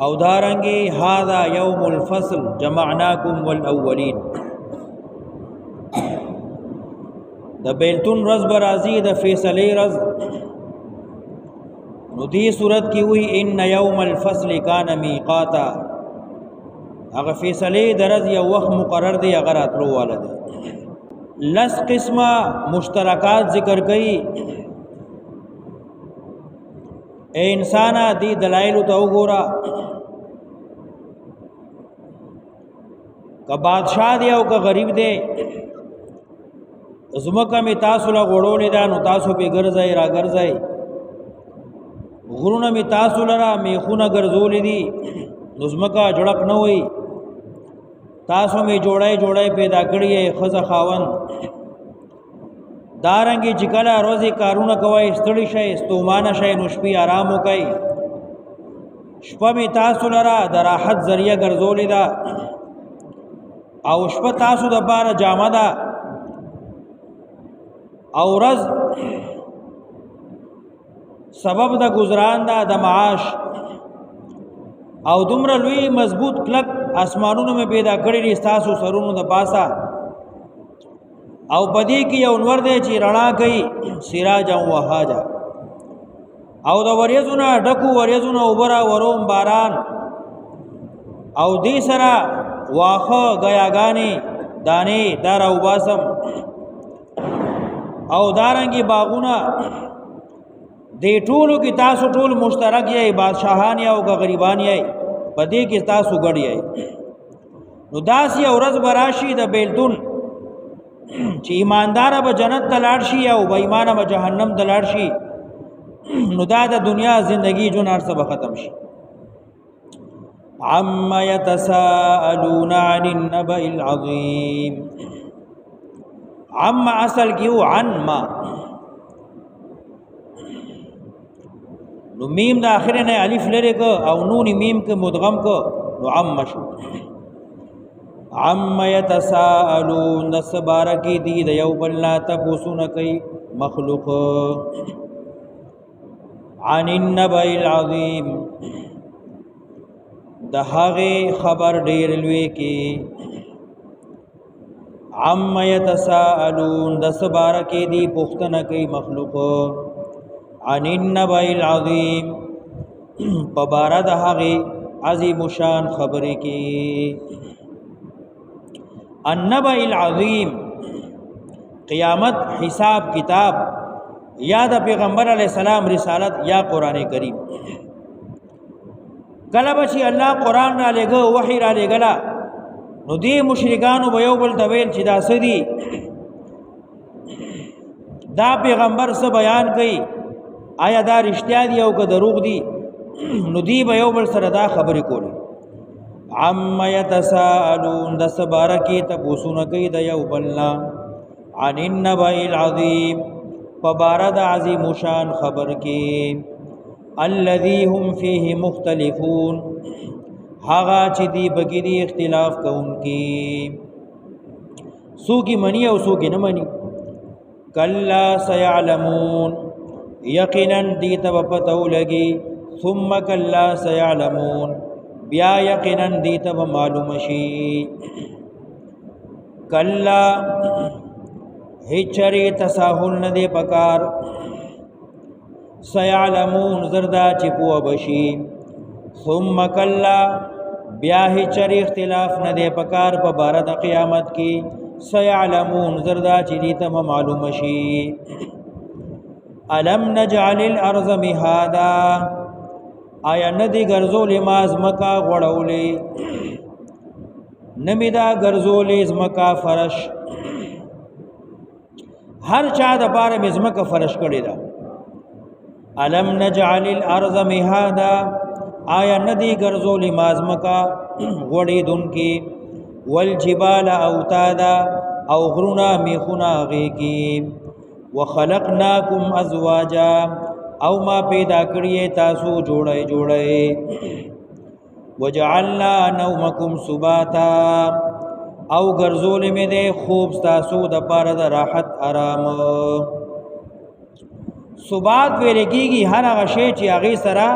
او دارنګي هذا يوم الفصل جمعناكم والاولين د بیلتون رز برازي د فیصله رز نو دی صورت کی وی ان یوم الفصل کان میقاتا هغه فیصله درز یو وخت مقرر دی هغه راتلو والا دی لس قسمه مشترکات ذکر کړي اے انسانا دی دلائل ته وګورا که بادشاہ دی او که غریب دی زمکه می تاسو لا غړولې ده نو تاسو به ګرځي را ګرځي غرونه می تاسو لرا میخونه ګرځولې دي نو زمکه جړق نه وي تاسو می جوړای پیدا کړی خزه خاون دارنګي چکلا روزي کارونه کوي ستړي شي استومانه شي نو شپې آرام وکي شپه می تاسو لرا د راحت ذریعہ ګرځولې ده او شپه تاسو د بار جامه ده او رز سبب د گزاران دا د معاش او دومره لوی مضبوط کلک اسمانونو میں پیدا کړی دي تاسو سرونو د پاسا او پدې کې یو نور دی چې رڼا کوي سراج او وهاجا او د وریزونه ډکو وریزونه وبرا وروم باران او دې سره واخه غیاګانی دانه دار او باسم او دارنګي باغونه دې ټولو کې تاسو ټول مشترک یې بادشاہان یا او غریبان یې پدې کې تاسو ګډ یې نو داسي اورز براشي د بیلتون چې ایماندار به جنت ته لاړ شي او بې ایمان به جهنم ته لاړ شي نو دا د دنیا ژوندۍ جون هر څه به ختم شي عما يتساءلون عن النبأ العظيم عما اصل کیو عن ما نو میم د اخره نه الف لره کو او نون میم کې مدغم کو نو عم شو عم يتساءلون د سبارکی دی د یو بل لا تبوسون کوي مخلوق عن النبأ العظیم د هغه خبر ډیر لوی کې عم يتساءلون د سبارکی دی پختنه کوي مخلوق عن النبأ العظیم پبارد هغه عظیم شان خبره کی النبأ العظیم قیامت حساب کتاب یا د پیغمبر علی السلام رسالت یا قران کریم کله بچي الله قران را لګو وحی را لګلا نو دی مشرکانو به یو بل تویل چې دا سدي دا پیغمبر څه بیان کوي آیا دا رښتیا دي او که دروغ دي نو دی به یو بل سره دا خبرې کولې عم يتساءلون د سبارکی تبوسون کوي د یو بلنا عن النبأ العظیم فبارد عظیم شان خبر کی الذي هم فيه مختلفون هغه چې دی بګی دی اختلاف کوونکی سو کی منی او سو کی نه منی کلا سيعلمون یقینا دیت پتو لگی ثم کلا سيعلمون بیا یقینا دیت معلوم شي کلا هچری تساهل نه دی پکار سيعلمون زردا چپو بشي ثم کلا بیا هچری اختلاف نه دی پکار په بار د قیامت کې سيعلمون زردا چې دیت معلوم شي الم نجعل الارض مهادا آیا ندی ګرځول ماز مکا غړولې نمیدا ګرځولې زمکا فرش هر چا د بار مزمکا فرش کړی دا الم نجعل الارض مهادا آیا ندی ګرځول ماز مکا غړې دن کې والجبال اوتادا او غرونا میخونا غې کې وخلقناکم ازواجا او ما پیدا کړی تاسو جوړای وجعلنا نومکم سباتا او ګرځول مې ده خوب تاسو د پاره د راحت آرام سبات ویل کېږي هر هغه شی چې هغه سره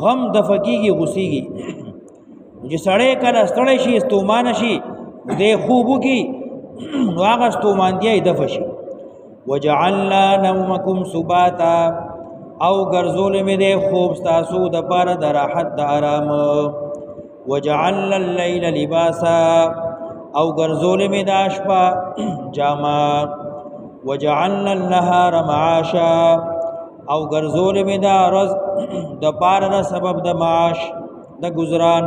غم دفع کیږي غوسیږي چې سړی کله ستړی شي ستومانه شي دې خوب وکي نو هغه ستومانتیا یې دفع شي وجعلنا نومکم سباتا او ګرځول مې دې خوب ستاسو د پاره د راحت د آرام وجعلنا الليل لباسا او ګرځول مې د شپه جاما وجعلنا النهار معاشا او ګرځول مې د ورځ د پاره د سبب د معاش د گزاران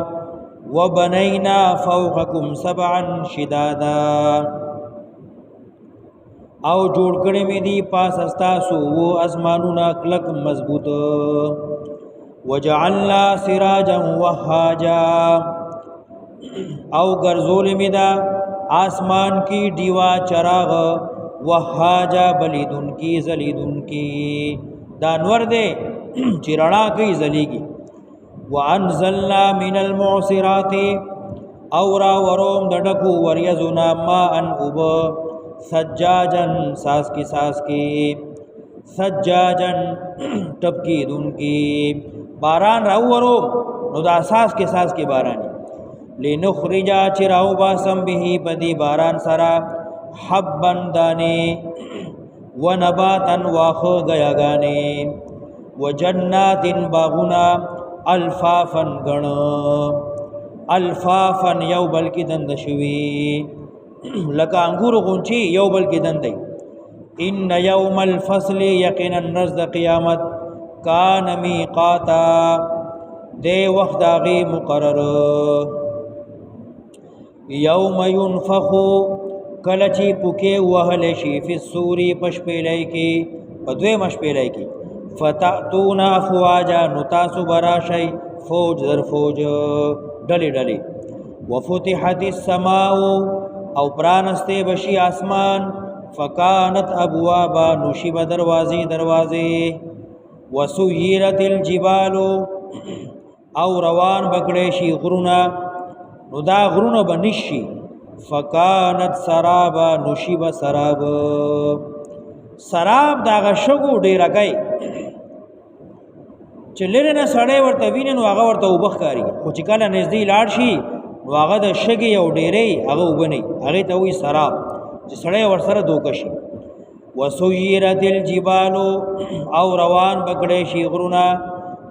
وبنینا فوقکم سبعا شدادا او جوړ کړی مې دی پاس استاسو و اسمانونه کلک مضبوط وجعلنا سراجا وهاجا او ګرځول مې دا آسمان کی دیوا چراغ وهاجا بلیدن کی زلیدن کی دا نور دے چرنا کی زلیگی وانزلنا من المعصرات اورا وروم دډکو وریزنا ما ان وب سجاجن ساس کی سجاجن ټپکی دن کی باران راو وروم نو دا ساس کی بارانی لنخرجا چراو باسم به بدی باران سرا حبن دانے ونباتا واخ گیاگانے وجنات باغنا الفافن گن الفافن یو بلکی دند شوی لکا انگور غنچی یو بلکی دندی ان یوم الفصل یقینا نزد قیامت کان میقاتا دے وقت آغی مقرر یوم ینفخو کلچی پوکے وحلشی فی السوری پشپیلائی کی پدوے مشپیلائی کی فتاتون افواجا نتاسو براشی فوج در فوج ڈلی ڈلی وفتحت السماء او پرانستے بشی آسمان فکانت ابوابا نشیب دروازی وسویرت الجبال او روان بکڑیشی غرونا نو دا غرونا بنشی فکانت سرابا نشیب سراب سراب داغه شګو ډیره کوي چې لري نه سړی ورته ویني نو هغه ورته وبخاري خو چې کله نږدې لاړ شي نو هغه د شګي او ډیرې هغه وبني هغه ته وی سراب چې سړی ورسره دوکه شي وسویرت الجبال او روان بکړې شي غرونه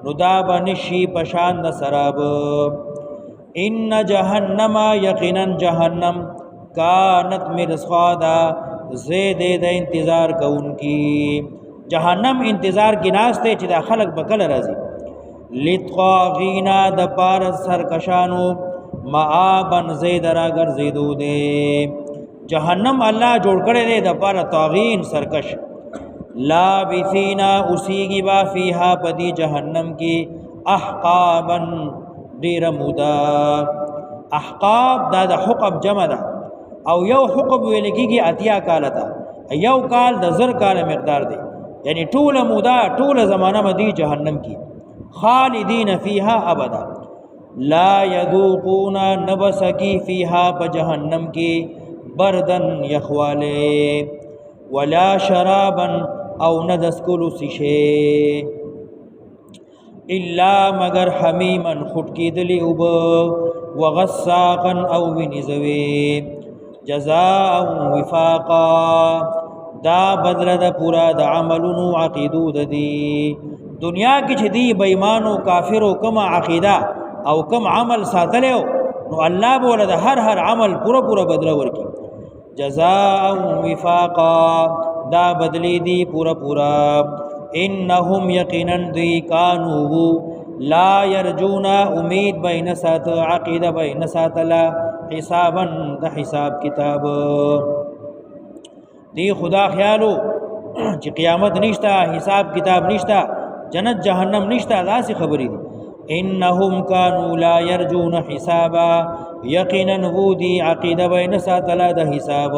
نو دا بنشي پشان د سراب ان جهنم یقینا جهنم کانت مرصادا زید د انتظار کوونکی جهنم انتظار کی ناشته چې د خلق بکل راځي لطاغینا د پار سرکشانو معابن زید راګر زیدو دے جهنم الله جوړ کړی دی د پار طاغین سرکش لابثینا اسیگی با فیها پدی جهنم کی احقابا دیر مودا احقاب دا د حقب جمع ده او یو حقب ویل کیږي اتیا کال تا یو کال د زر کال مقدار دی یعنی ټول مودا ټول زمانہ مدی جهنم کی خالدین فیها ابدا لا یذوقون نبسکی فیها بجهنم کی بردن یخواله ولا شرابا او ندسکلو سشه الا مگر حمیما خټکی دلی وب وغساقا او ونزوی جزاء وفاقا دا بدل د پورا د عملونو عقیدو د دی دنیا کې چې دی بېمانو کافرو کما عقیده او کم عمل ساتلو نو الله بوله د هر عمل پورا بدل ورکی جزاء وفاقا دا بدلی دی پورا انهم یقینا دی کانو لا یرجونا امید بین سات عقیده بین ساتلا حسابا د حساب کتاب دی خدا خیالو چې قیامت نشتا حساب کتاب نشتا جنت جهنم نشتا داسې خبرې دي انهم كانوا لا يرجون حسابا یقینا ودي عقیده بین ساتلا د حساب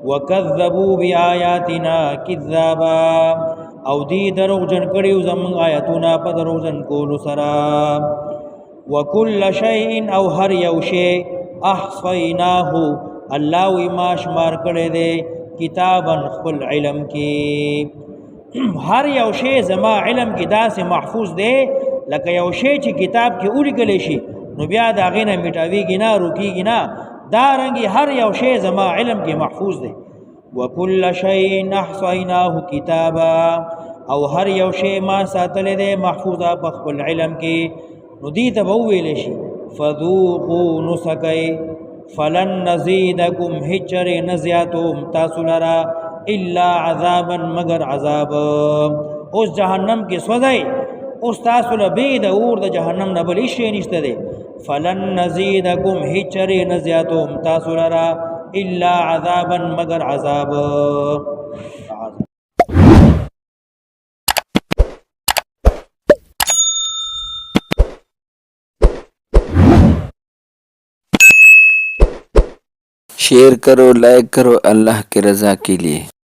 وکذبوا بیااتنا کذابا او دی دروغجن کړیو زمون آیاتونه په دروغجن کولو سره وکل شیء او هر یو شی احصیناه الله ما شمار کړی دی کتابا خپل علم کې هر یو شی زما علم کې داسې محفوظ دی لکه یو شی چې کتاب کې ولیکل شي نو بیا د هغې نه میټاویږي نه روکیږي نه دارنګې هر یو شی زما علم کې محفوظ دی وکل شیء احصیناه کتابا او هر یو شی ما ساتلی دی محفوظه په خپل علم کې نو دې ته به وویلی شي فذوقوا نسکی فلن نزیدکم هیڅ چرې نه زیاتوم تاسو لره الا عذابا مگر عذاب اوس جهنم کې سوځئ اوس تاسو له بې د اور د جهنم نه بل هېڅ شی نشته دی فلن نزیدکم هیڅ چرې نه زیاتوم تاسو لره الا عذابا مگر عذاب शेयर करो लाइक करो अल्लाह की रज़ा के लिए।